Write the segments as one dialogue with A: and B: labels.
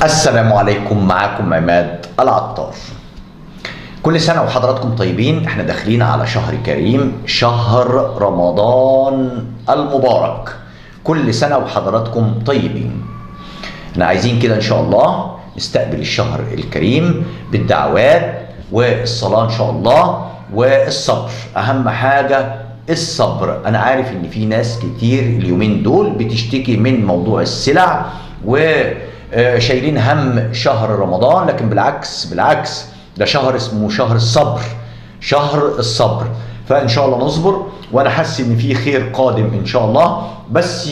A: السلام عليكم، معاكم عماد العطار. كل سنة وحضراتكم طيبين. احنا داخلين على شهر كريم، شهر رمضان المبارك. كل سنة وحضراتكم طيبين. احنا عايزين كده ان شاء الله نستقبل الشهر الكريم بالدعوات والصلاة ان شاء الله والصبر. اهم حاجة الصبر. انا عارف ان في ناس كتير اليومين دول بتشتكي من موضوع السلع وشايلين هم شهر رمضان، لكن بالعكس ده شهر اسمه شهر الصبر، شهر الصبر. فان شاء الله نصبر، وانا حاسس ان في خير قادم ان شاء الله. بس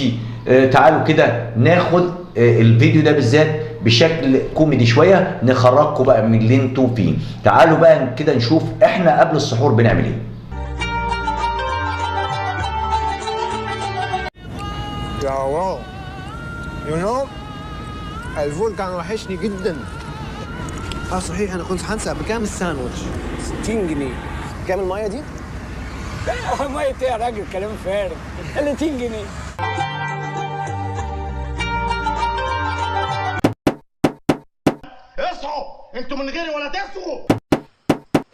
A: تعالوا كده ناخد الفيديو ده بالذات بشكل كوميدي شويه، نخرجكم بقى من اللي انتوا فيه. تعالوا بقى كده نشوف احنا قبل السحور بنعمل ايه.
B: يا واو، الفول كان وحشني جدا. صحيح، انا كنت هنسى بكام الساندوتش؟ 60 جنيه. كام الميه دي؟
C: ميه ايه يا راجل؟ كلام فارغ. ال 200 جنيه.
D: اصحوا انتوا من غيري ولا تصحوا.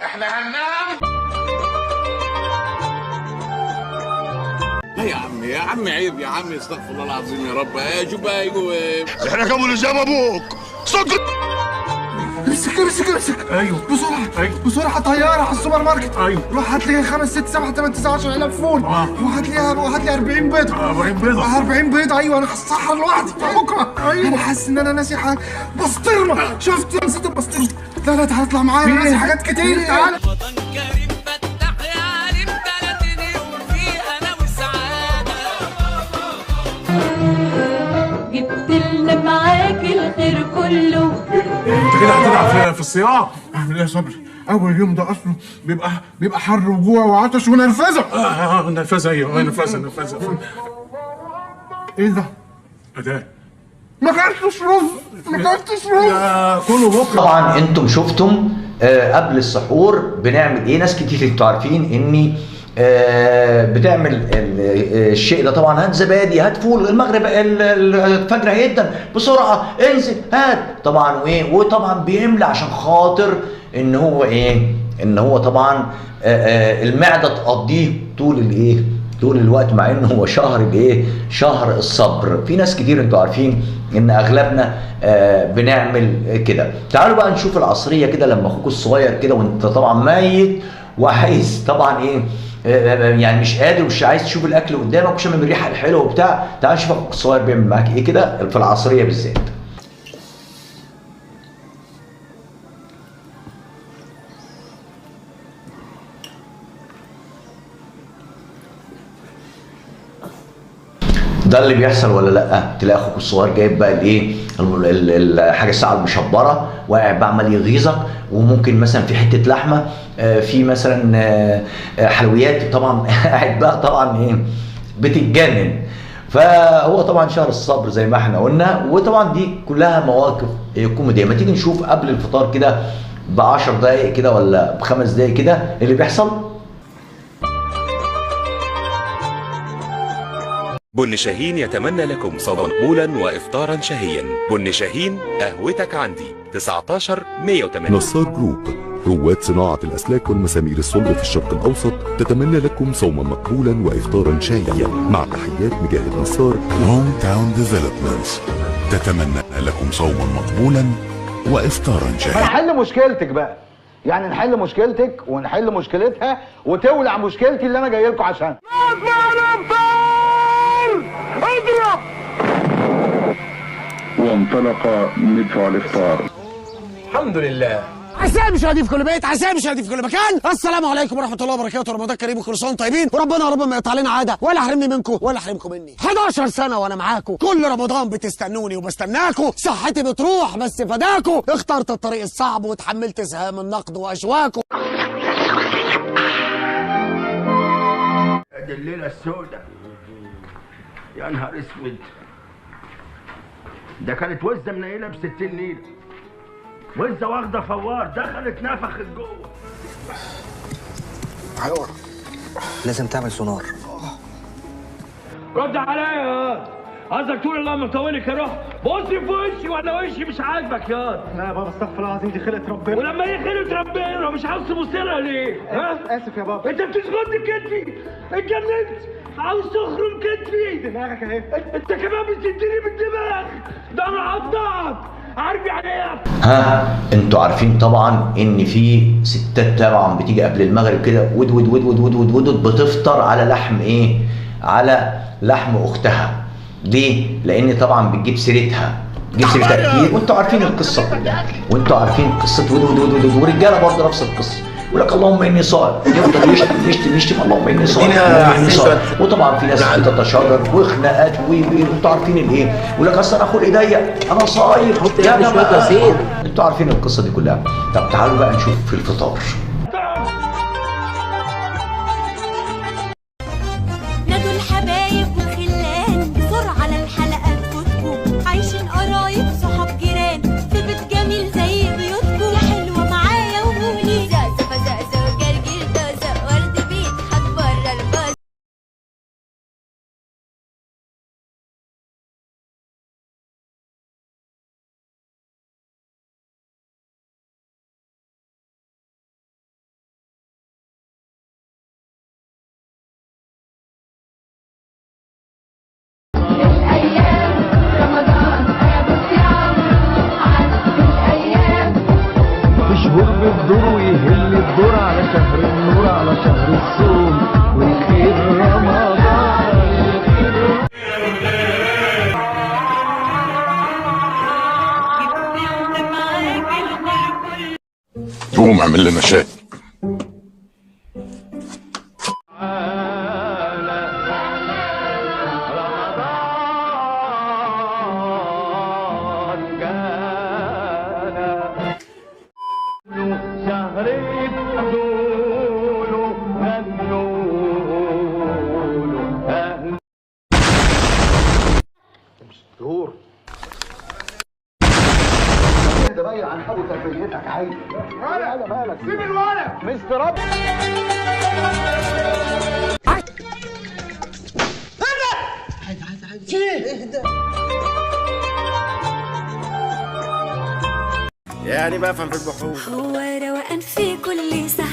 D: احنا هننام.
E: يا عم عيب يا عم، استغفر الله العظيم يا رب. شوف بقى يجوا
D: احنا كام اللي جاب ابوك؟ سكت.
F: امسك. ايوه بسرعه طياره على السوبر ماركت. ايوه روح هات لي 5 6 7 8 9 10 علب فول. وهات لي 40 بيضه. 40 بيضه. ايوه انا هصحى لوحدي بكره. ايوه انا حاسس ان انا ناسي حاجه. بسطرمه. شفت؟ نسيت البسطرمه. لا تعالى اطلع معايا، انا ناسي حاجات كتير. تعالى.
G: جبت لنا معاك الخير كله.
F: انت كده هتلعب في الصيام. اعمل ايه يا صبري؟ اول يوم ده اصلا بيبقى حر وجوع وعطش ونرفزه. نرفزه. ايوه نرفزه. ايه ده؟ ده ما كلتش رز. كله بكره.
A: طبعا انتم شفتم قبل السحور بنعمل ايه. ناس كتير انتوا عارفين اني بتعمل الشيء ده. طبعا هات زبادي، هات فول، المغرب الفجر هيدا بسرعه، انزل هات. طبعا وطبعا بيملى عشان خاطر ان هو طبعا المعده تقضيه طول الوقت، مع انه هو شهر الصبر. في ناس كتير انتوا عارفين ان اغلبنا بنعمل كده. تعالوا بقى نشوف العصريه كده لما اخوك الصغير كده وانت طبعا ميت وعايز طبعا يعني مش قادر ومش عايز تشوف الاكل قدامك وشم الريحه الحلوه وبتاع. تعال نشوف اخوك الصغير بيعمل معاك ايه كده في العصريه بالذات. ده اللي بيحصل ولا لا؟ تلاقي اخوك الصغير جايب بقى الحاجه الساعه المشبره وقاعد بقى عمال يغيظك، وممكن مثلا في حته لحمه، في مثلا حلويات. طبعا قاعد بقى طبعا بتتجنن. فهو طبعا شهر الصبر زي ما احنا قلنا. وطبعا دي كلها مواقف كوميديه. ما تيجي نشوف قبل الفطار كده ب10 دقائق كده ولا ب5 دقائق كده اللي بيحصل.
H: بن شاهين يتمنى لكم صوما مقبولا وإفطارا شهيا. بن شاهين قهوتك عندي 19-108.
I: نصار جروب، رواد صناعة الأسلاك والمسامير الصلب في الشرق الأوسط، تتمنى لكم صوما مقبولا وإفطارا شهيا. مع تحيات مجاهد نصار.
J: هوم تاون ديفلوبمنتس تتمنى لكم صوما مقبولا وإفطارا شهيا.
K: هنحل مشكلتك بقى، يعني نحل مشكلتك ونحل مشكلتها وتولع مشكلتي اللي أنا جاي لكم عشان. اضرب!
L: وانطلق مدفع الافطار.
B: الحمد لله.
M: عساء مشاهدي في كل بيت، عساء مشاهدي في كل مكان، السلام عليكم ورحمه الله وبركاته. رمضان كريم وكل سنه وانتم طيبين، وربنا يا رب ما يقطع لنا عاده ولا يحرمني منكم ولا يحرمكم مني. 11 سنه وانا معاكم، كل رمضان بتستنوني وبستناكم، صحتي بتروح بس فداكم، اخترت الطريق الصعب وتحملت سهام النقد واشواكم.
D: ادي الليله السوداء، يا نهار اسود. ده كانت وزه منيله ب60 نيله، وزه واخده فوار دخلت نفخت جوه.
B: لازم تعمل سونار.
C: رد عليا.
D: عايزك تقول اللهم يطولك يا روح. بص في وشي ولا وشي مش عاجبك ياض.
F: لا يا بابا استغفر الله العظيم، دي خلقة ربنا.
D: ولما هي خلقة ربنا مش عاوز تبص لها ليه؟ ها؟
F: اسف يا بابا.
D: انت بتسجد كتفي، اتجننت، عاوز تخرم كتفي.
F: دماغك اهي.
D: انت كمان بتديني بالدماغ، ده انا هقطعك. عارف يعني ايه؟
A: ها انتوا عارفين طبعا ان في ستات طبعا بتيجي قبل المغرب كده ود ود ود ود ود ود ود بتفطر على لحم ايه؟ على لحم اختها. ليه؟ لان طبعا بتجيب سيرتها، بتجيب سيرتها كتير، وانتوا عارفين القصه كلها، وانتوا عارفين قصه ود ود ود ود، ورجاله برضه نفس القصه. يقول لك اللهم اني صائم، يفضل يشتم يشتم يشتم اللهم اني صائم اللهم اني صائم. وطبعا في ناس بتتشاجر وخناقات وانتوا عارفين الايه؟ يقول لك اصل انا خلقي ضيق انا صايم يا جماعه. انتوا عارفين القصه دي كلها. طب تعالوا بقى نشوف في الفطار.
G: نادوا الحبايب والخلان بسرعة على الحلقة تفوتكم، عايشين قرايب صحاب جيران في بيت جميل زي بيوتكم. يا حلوة معايا وقولي زقزق فزقزق وجرجير دقزق ورد بيضحك بره الباص.
N: شهور بالدور ويهل الدور على شهر النور على شهر الصوم والخير رمضان.
J: قوم اعمل لنا شاي.
K: دور اهدى بقى عن ابو تربيتك عادي. ولا مالك سيب الولد مستر رب. عادي اهدى.
B: يعني بفهم في البحوث.
G: هو روقان في كل ساعة